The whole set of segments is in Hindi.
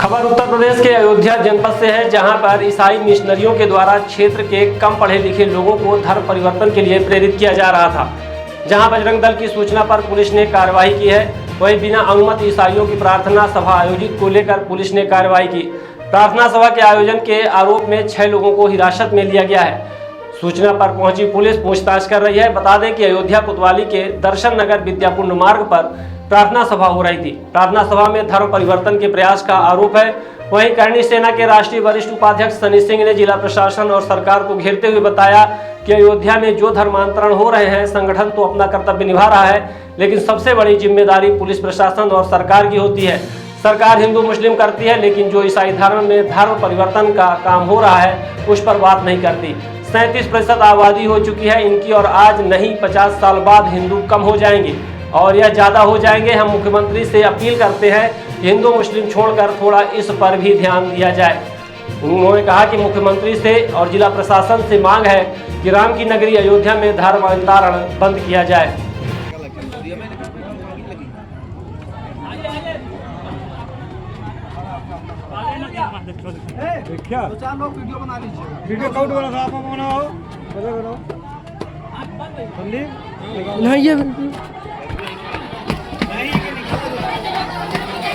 खबर उत्तर प्रदेश के अयोध्या जनपद से है, जहां पर ईसाई मिशनरियों के द्वारा क्षेत्र के कम पढ़े लिखे लोगों को धर्म परिवर्तन के लिए प्रेरित किया जा रहा था। जहां बजरंग दल की सूचना पर पुलिस ने कार्रवाई की है। वहीं बिना अनुमति ईसाइयों की प्रार्थना सभा आयोजित को लेकर पुलिस ने कार्रवाई की। प्रार्थना सभा के आयोजन के आरोप में 6 लोगों को हिरासत में लिया गया है। सूचना पर पहुंची पुलिस पूछताछ कर रही है। बता दें कि अयोध्या कोतवाली के दर्शन नगर विद्यापुर मार्ग पर प्रार्थना सभा हो रही थी। प्रार्थना सभा में धर्म परिवर्तन के प्रयास का आरोप है। वहीं करणी सेना के राष्ट्रीय वरिष्ठ उपाध्यक्ष सनी सिंह ने जिला प्रशासन और सरकार को घेरते हुए बताया कि अयोध्या में जो धर्मांतरण हो रहे हैं, संगठन तो अपना कर्तव्य निभा रहा है, लेकिन सबसे बड़ी जिम्मेदारी पुलिस प्रशासन और सरकार की होती है। सरकार हिंदू मुस्लिम करती है, लेकिन जो ईसाई धर्म में धर्म परिवर्तन का काम हो रहा है उस पर बात नहीं करती। 37% आबादी हो चुकी है इनकी, और आज नहीं 50 साल बाद हिंदू कम हो जाएंगे और यह ज़्यादा हो जाएंगे। हम मुख्यमंत्री से अपील करते हैं कि हिंदू मुस्लिम छोड़कर थोड़ा इस पर भी ध्यान दिया जाए। उन्होंने कहा कि मुख्यमंत्री से और जिला प्रशासन से मांग है कि राम की नगरी अयोध्या में धर्मांतरण बंद किया जाए। क्या 4 लोग वीडियो बना लीजिए। वीडियो कौन बना था? आप बनाओ, बनाओ। नहीं ये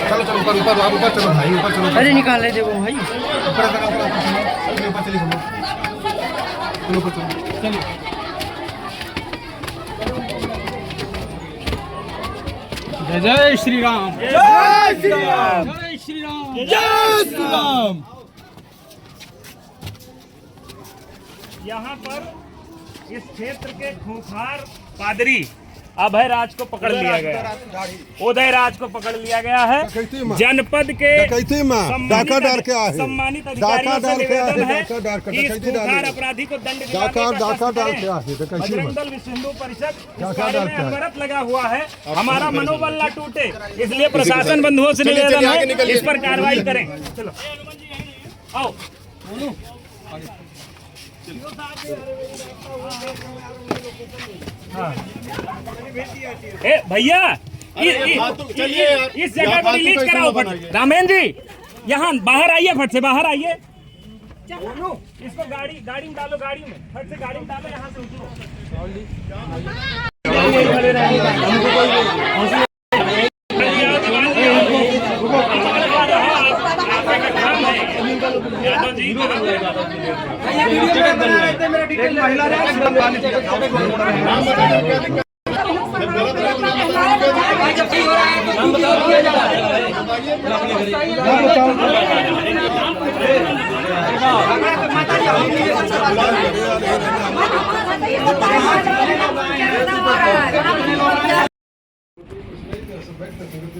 चलो चलो ऊपर आप ऊपर चलो भाई, ऊपर चलो। अरे निकाल ले देखो भाई, ऊपर चलिए चलो ऊपर चलो। जय श्री राम, जय श्री राम, जय श्री राम, जय श्री राम। यहाँ पर इस क्षेत्र के खूंखार पादरी अभय राज को पकड़ लिया गया, उदय राज को पकड़ लिया गया है। जनपद के सम्मानित अधिकारियों से निवेदन है कि इस खूंखार अपराधी को दंड दिलाने का बजरंग दल विश्व हिंदू परिषद इस कार्य में अनवरत लगा हुआ है। हमारा मनोबल न टूटे, इसलिए प्रशासन बंधुओं से निवेदन है इस पर कार्रवाई करें। चलो आओ भैया, इस जगह को रिलीज कराओ फट। रामेन जी यहाँ बाहर आइए, फट से बाहर आइए। इसको गाड़ी में डालो, गाड़ी में फट से गाड़ी में डालो, यहाँ से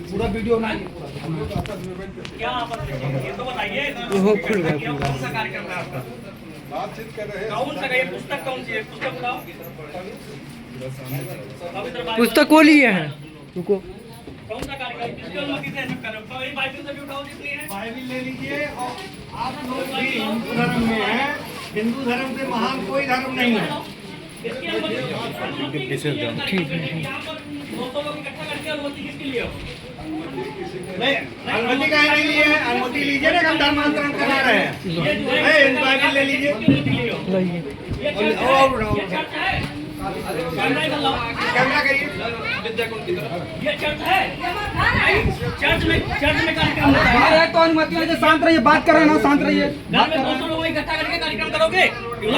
पूरा वीडियो ना क्या ये तो बताइए, कौन सा कार्यक्रम है आपका? बातचीत कर रहे हैं। कौन सा, ये पुस्तक कौन सी है? पुस्तक बताओ। पुस्तक को लिए हैं, रुको। कौन सा कार्यक्रम, किसकी अनुमति से ऐसा कर रहे हो? बाइबिल से भी उठाओ, जितनी है बाइबिल ले लीजिए। और आप लोग भी हिंदू धर्म में हैं, हिंदू धर्म से महान कोई धर्म नहीं है। इसकी अनुमति ठीक है। 200 लोग इकट्ठा करके अनुमति किसके लिए हो? नहीं, अनुमति काहे नहीं लिए है? अनुमति लीजिए ना, हम धर्मांतरण करा रहे हैं। बाइबिल ले लीजिए। कैमरा करिए। ये चर्च है, चर्च में कार्यक्रम होता है तो अनुमति है। शांत रहिए, बात कर रहे हैं ना, शांत रहिए। 200 लोग इकट्ठा करके कार्यक्रम करोगे?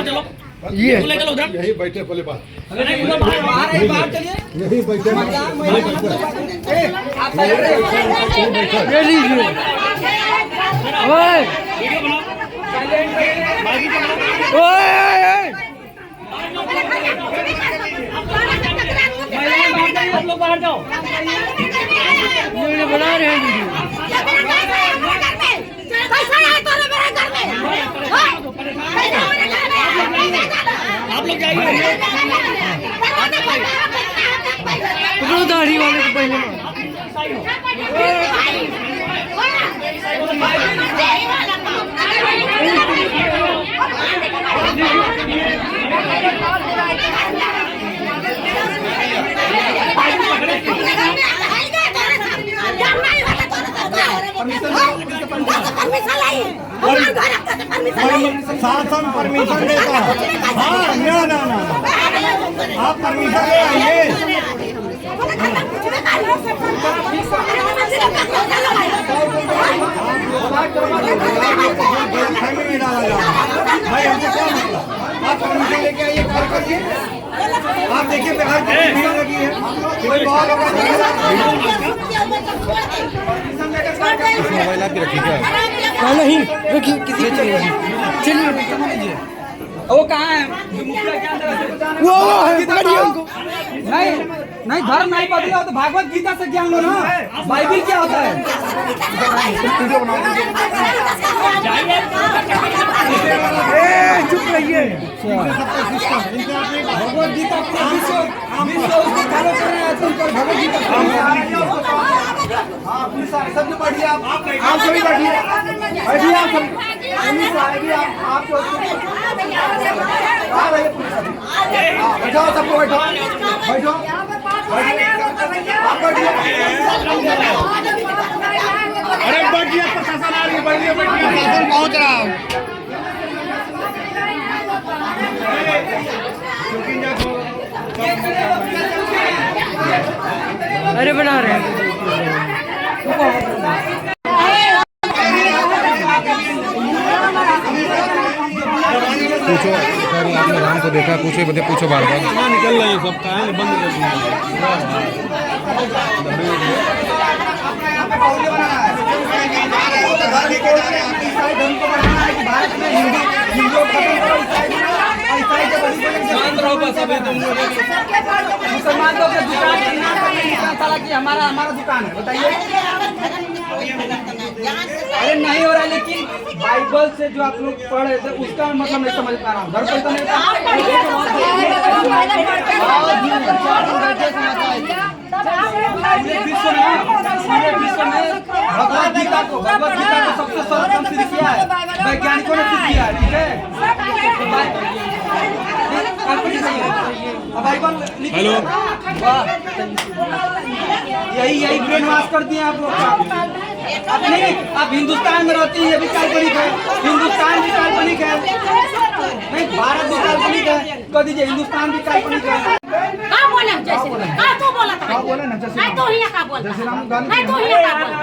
चलो ये यही बैठे पहले बात, बाहर चलिए, यही बैठे आप लोग बाहर जाओ, बना रहे हैं। आप लोग जाइए, दाढ़ी वाले को पहले परमिशन परमिशन लाई हमारे घर आपका परमिशन लाई शासन परमिशन देता है। हाँ ना ना ना आप परमिशन ले आइए। भाई हमसे क्या मतलब, आप परमिशन लेके आइए, कॉल करिए। आप देखिए बिहार की भीड़ लगी है, कोई बहुत होगा मोबाइल आपकी रखी क्या? नहीं रखी किसी चलिए वो कहाँ है? वो है पकड़िए उनको। नहीं नहीं, धर्म नहीं बदला तो भागवत गीता से ज्ञान लो ना। बाइबिल क्या होता है? चुप रहिए। भगवत गीता विश्व उसको फॉलो कर रहे हैं तुम पर। भगवत गीता पुलिस आ रही, सब लोग बैठिए। आप सभी बैठिए, बैठिए आप सब। पुलिस आएगी, आप आ रही है पुलिस अभी। बैठाओ सबको, बैठाओ बैठो, आप बैठिए। अरे बैठिए, प्रशासन आ रही है, बैठिए बैठिए, प्रशासन पहुंच रहा है। अरे बना रहे हैं। पूछो सर, आपने राम को देखा? पूछो बता, पूछो बार बार। निकल रहे हैं सब, कहाँ बंद कर दिया। मुसलमान लोग का दुकान साला की हमारा दुकान है, बताइए। अरे नहीं हो रहा है, लेकिन बाइबल से जो आप लोग पढ़ रहे थे उसका मतलब नहीं समझ पा रहा हूँ। घर पर तो नहीं विश्व में भगवत गीता को सबसे सर्वोत्तम सिद्ध किया है, वैज्ञानिकों ने सिद्ध किया है। ठीक है, बाइबल हेलो, यही ब्रेन वॉश कर दिए आप लोग का। अब नहीं, आप हिंदुस्तान में रहती हैं, ये भी काल्पनिक है। हिंदुस्तान भी काल्पनिक है, नहीं भारत भी काल्पनिक है। कह दीजिए हिंदुस्तान भी काल्पनिक है। का बोले जैसे का तू बोला था? हाँ बोले ना, जैसे नहीं तो ही का बोलता जैसे राम गांधी। नहीं तो ही का बोलता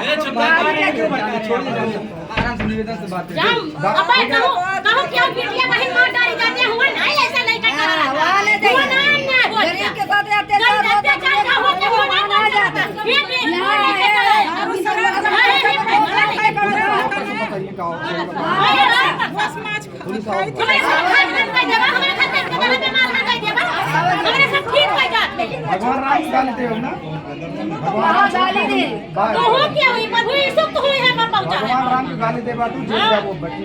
आराम से निवेदन से बात जाम अबे कहो क्या बिटिया बहन मार डाली जाते हुआ नहीं ऐसा नहीं कर रहा हुआ ना गरीब के साथ अत्याचार का होते हुआ ना जाता ये भगवान राम गाली दे ना, भगवान राम की गाली दे बात वो बच्ची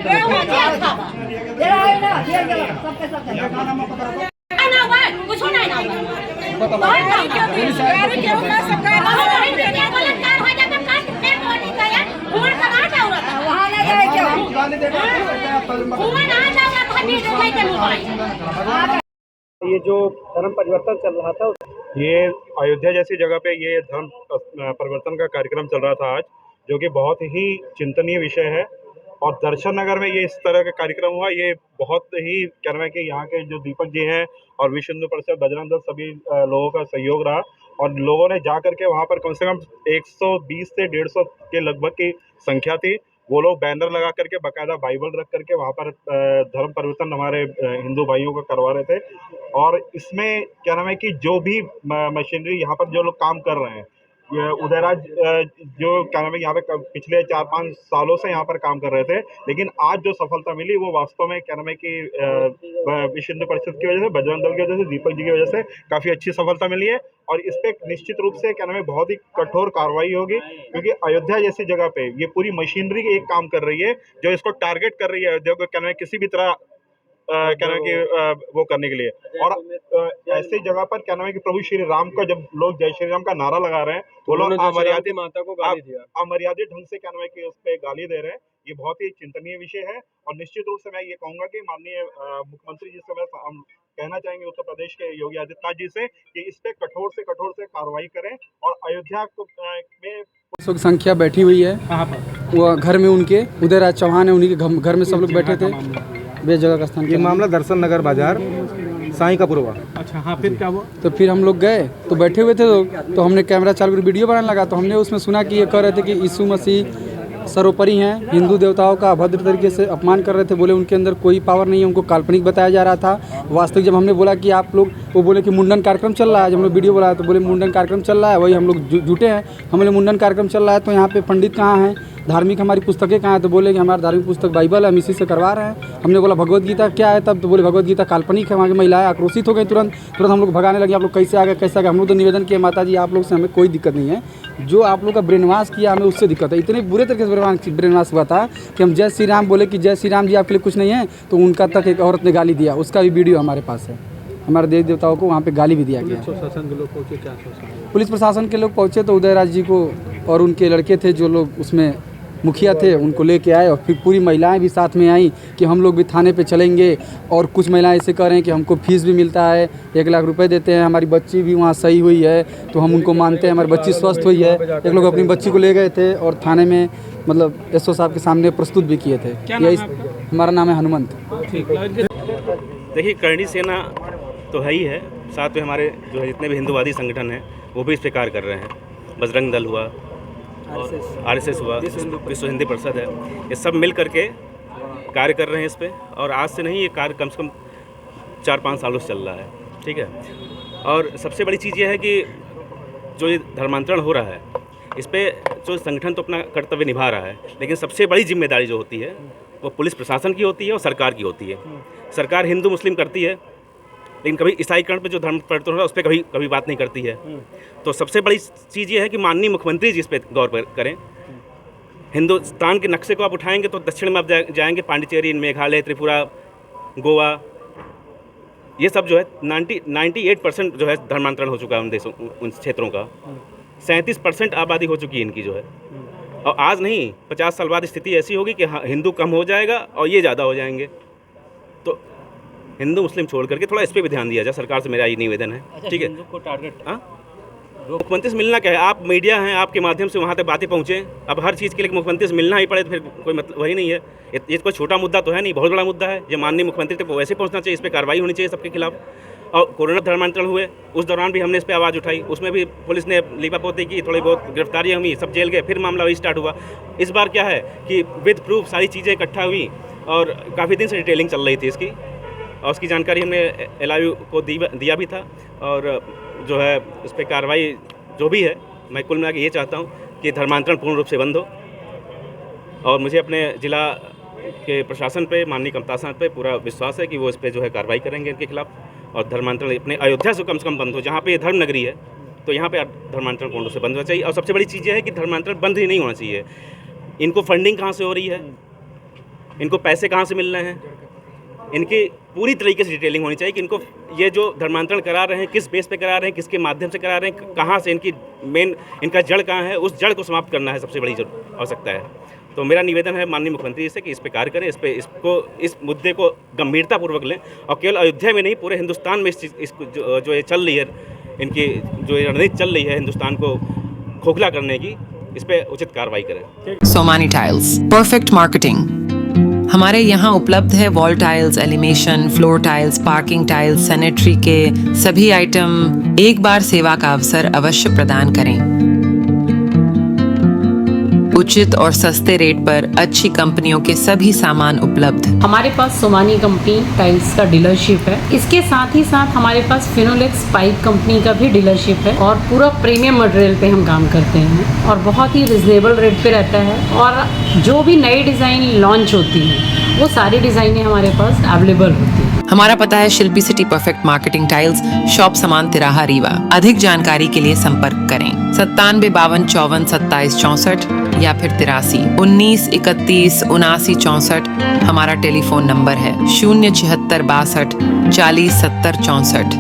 कुछ नहीं ना ये जो धर्म परिवर्तन चल रहा था, ये अयोध्या जैसी जगह पे ये धर्म परिवर्तन का कार्यक्रम चल रहा था आज, जो कि बहुत ही चिंतनीय विषय है। और दर्शन नगर में ये इस तरह का कार्यक्रम हुआ, ये बहुत ही कह रहे हैं कि यहाँ के जो दीपक जी हैं और विश्व हिंदू परिषद, बजरंग दल, सभी लोगों का सहयोग रहा। और लोगों ने जा करके वहाँ पर कम से कम 120 से 150 के लगभग की संख्या थी। वो लोग बैनर लगा करके बाकायदा बाइबल रख करके वहाँ पर धर्म परिवर्तन हमारे हिंदू भाइयों का करवा रहे थे। और इसमें क्या नाम है कि जो भी मशीनरी यहाँ पर जो लोग काम कर रहे हैं, उदयराज जो क्या नाम है यहाँ पे पिछले 4-5 सालों से यहाँ पर काम कर रहे थे, लेकिन आज जो सफलता मिली वो वास्तव में क्या नाम है कि विश्व हिंदू परिषद की वजह से, बजरंग दल की वजह से, दीपक जी की वजह से काफ़ी अच्छी सफलता मिली है। और इस पे निश्चित रूप से क्या नाम है बहुत ही कठोर कार्रवाई होगी, क्योंकि अयोध्या जैसी जगह पे ये पूरी मशीनरी एक काम कर रही है जो इसको टारगेट कर रही है, अयोध्या को क्या नाम है किसी भी तरह क्या नाम है कि वो करने के लिए। और ऐसी जगह पर क्या नाम है कि प्रभु श्री राम का जब लोग जय श्री राम का नारा लगा रहे हैं, वो लोग अमर्यादित माता को गाली दिया। अमर्यादित ढंग से क्या नाम है कि उस पर गाली दे रहे हैं। ये बहुत ही चिंतनीय विषय है और निश्चित रूप से मैं ये कहूंगा कि माननीय मुख्यमंत्री जी से हम कहना चाहेंगे उत्तर प्रदेश के योगी आदित्यनाथ जी से कि इस पे कठोर से कार्रवाई करें और अयोध्या में संख्या बैठी हुई है वो घर में उनके उदयराज चौहान है, उन्हीं के घर में सब लोग बैठे थे बेजगह का स्थान। ये मामला दर्शन नगर बाजार साई का पूर्वा। अच्छा हाँ, फिर क्या हुआ? तो फिर हम लोग गए तो बैठे हुए थे तो हमने कैमरा चालू कर वीडियो बनाने लगा तो हमने उसमें सुना कि ये कह रहे थे कि यीशु मसीह सर्वोपरि हैं, हिंदू देवताओं का अभद्र तरीके से अपमान कर रहे थे, बोले उनके अंदर कोई पावर नहीं है, उनको काल्पनिक बताया जा रहा था। वास्तविक जब हमने बोला कि आप लोग, वो बोले कि मुंडन कार्यक्रम चल रहा है, जब हम लोग वीडियो बोला तो बोले मुंडन कार्यक्रम चल रहा है, वही हम लोग जुटे हैं। हम बोले मुंडन कार्यक्रम चल रहा है तो यहाँ पे पंडित कहाँ हैं, धार्मिक हमारी पुस्तकें कहाँ हैं, तो बोले कि हमारा धार्मिक पुस्तक बाइबल है, हम इसी से करवा रहे हैं। हमने बोला भगवत गीता क्या है तब, तो बोले भगवत गीता काल्पनिक है। वहाँ की महिलाएं आक्रोशित हो गई, तुरंत हम लोग भगाने लगे, आप लोग कैसे आ गए कैसे आ गए। हम लोग तो निवेदन किए माता जी आप लोग से हमें कोई दिक्कत नहीं है, जो आप लोग का ब्रेनवाश किया हमें उससे दिक्कत है। इतने बुरे तरीके से ब्रेनवाश हुआ था कि हम जय श्री राम बोले कि जय श्री राम जी आपके लिए कुछ नहीं है, तो उनका तक एक औरत ने गाली दिया, उसका भी वीडियो हमारे पास है। हमारे देवी देवताओं को वहाँ पे गाली भी दिया गया। पुलिस प्रशासन के लोग पहुँचे तो उदयराज जी को और उनके लड़के थे जो लोग उसमें मुखिया थे उनको लेके आए और फिर पूरी महिलाएं भी साथ में आई कि हम लोग भी थाने पे चलेंगे। और कुछ महिलाएं ऐसे कह रहे हैं कि हमको फीस भी मिलता है, 1 लाख रुपए देते हैं, हमारी बच्ची भी वहाँ सही हुई है तो हम उनको मानते हैं, हमारी बच्ची स्वस्थ हुई है। एक लोग अपनी बच्ची को ले गए थे और थाने में मतलब एसओ साहब के सामने प्रस्तुत भी किए थे। यही हमारा नाम है हनुमंत। देखिए करणी सेना तो है ही है, साथ में हमारे जो है जितने भी हिंदूवादी संगठन हैं वो भी इस पर कार्य कर रहे हैं। बजरंग दल हुआ और आरएसएस हुआ, विश्व हिंदी परिषद है, ये सब मिल करके कार्य कर रहे हैं इस पर। और आज से नहीं, ये कार्य कम से कम 4-5 सालों से चल रहा है, ठीक है। और सबसे बड़ी चीज़ ये है कि जो ये धर्मांतरण हो रहा है इस पर जो संगठन तो अपना कर्तव्य निभा रहा है, लेकिन सबसे बड़ी जिम्मेदारी जो होती है वो पुलिस प्रशासन की होती है और सरकार की होती है। सरकार हिंदू मुस्लिम करती है लेकिन कभी ईसाईकरण पे जो धर्म परिवर्तन हो रहा है उस पर कभी बात नहीं करती है। तो सबसे बड़ी चीज़ ये है कि माननीय मुख्यमंत्री जी इस पर गौर करें। हिंदुस्तान के नक्शे को आप उठाएंगे तो दक्षिण में आप जाएंगे, पांडिचेरी, मेघालय, त्रिपुरा, गोवा, ये सब जो है 98% जो है धर्मांतरण हो चुका है उन देशों, उन क्षेत्रों का। 37% आबादी हो चुकी है इनकी जो है। और आज नहीं 50 साल बाद स्थिति ऐसी होगी कि हिंदू कम हो जाएगा और ये ज़्यादा हो जाएंगे। तो हिंदू मुस्लिम छोड़ करके थोड़ा इस पर भी ध्यान दिया जाए, सरकार से मेरा ये निवेदन है। ठीक है, को टारगेट मुख्यमंत्री से मिलना क्या है, आप मीडिया हैं, आपके माध्यम से वहाँ तक बातें पहुँचे। अब हर चीज़ के लिए मुख्यमंत्री से मिलना ही पड़े तो फिर कोई मतलब वही नहीं है। ये कोई छोटा मुद्दा तो है नहीं, बहुत बड़ा मुद्दा है। ये माननीय मुख्यमंत्री तक वैसे पहुँचना चाहिए, इस पर कार्रवाई होनी चाहिए सबके खिलाफ। और कोरोना धर्मांतरण हुए उस दौरान भी हमने इस पर आवाज़ उठाई, उसमें भी पुलिस ने लीपापोती की, थोड़ी बहुत गिरफ्तारियाँ हुई, सब जेल गए, फिर मामला वही स्टार्ट हुआ। इस बार क्या है कि विद प्रूफ सारी चीज़ें इकट्ठा हुई और काफ़ी दिन से डिटेलिंग चल रही थी इसकी, और उसकी जानकारी हमने LIU को दिया भी था। और जो है इस पर कार्रवाई जो भी है, मैं कुल मिला के ये चाहता हूँ कि धर्मांतरण पूर्ण रूप से बंद हो। और मुझे अपने ज़िला के प्रशासन पे, माननीय कमतासन पे पूरा विश्वास है कि वो इस पर जो है कार्रवाई करेंगे इनके खिलाफ। और धर्मांतरण अपने अयोध्या से कम बंद हो, जहाँ पे ये धर्म नगरी है तो यहाँ पे धर्मांतरण पूर्ण रूप से बंद होना चाहिए। और सबसे बड़ी चीज़ ये है कि धर्मांतरण बंद ही नहीं होना चाहिए। इनको फंडिंग कहाँ से हो रही है, इनको पैसे कहाँ से मिल रहे हैं, इनकी पूरी तरीके से डिटेलिंग होनी चाहिए कि इनको ये जो धर्मांतरण करा रहे हैं किस बेस पे करा रहे हैं, किसके माध्यम से करा रहे हैं, कहाँ से इनकी मेन इनका जड़ कहाँ है, उस जड़ को समाप्त करना है सबसे बड़ी आवश्यकता है। तो मेरा निवेदन है माननीय मुख्यमंत्री से कि इस पे कार्य करें, इस मुद्दे को गंभीरतापूर्वक लें। और केवल अयोध्या में नहीं, पूरे हिंदुस्तान में जो ये चल रही है, इनकी जो रणनीति चल रही है हिंदुस्तान को खोखला करने की, इस पर उचित कार्रवाई करें। Somani tiles, perfect marketing. हमारे यहाँ उपलब्ध है wall tiles, elevation, floor tiles, parking tiles, sanitary के सभी आइटम। एक बार सेवा का अवसर अवश्य प्रदान करें। उचित और सस्ते रेट पर अच्छी कंपनियों के सभी सामान उपलब्ध। हमारे पास सोमानी कंपनी टाइल्स का डीलरशिप है। इसके साथ ही साथ हमारे पास फिनोलेक्स पाइप कंपनी का भी डीलरशिप है और पूरा प्रीमियम मटेरियल पे हम काम करते हैं और बहुत ही रिजनेबल रेट पे रहता है। और जो भी नई डिज़ाइन लॉन्च होती है वो सारी डिज़ाइनें हमारे पास अवेलेबल होती है। हमारा पता है Shilpi city perfect marketing tiles, shop Samaan Tiraha Rewa. अधिक जानकारी के लिए संपर्क करें 97 52 54 27 64 या फिर 83 19 31 79 64 हमारा टेलीफोन नंबर है। 076 62 40 70 64।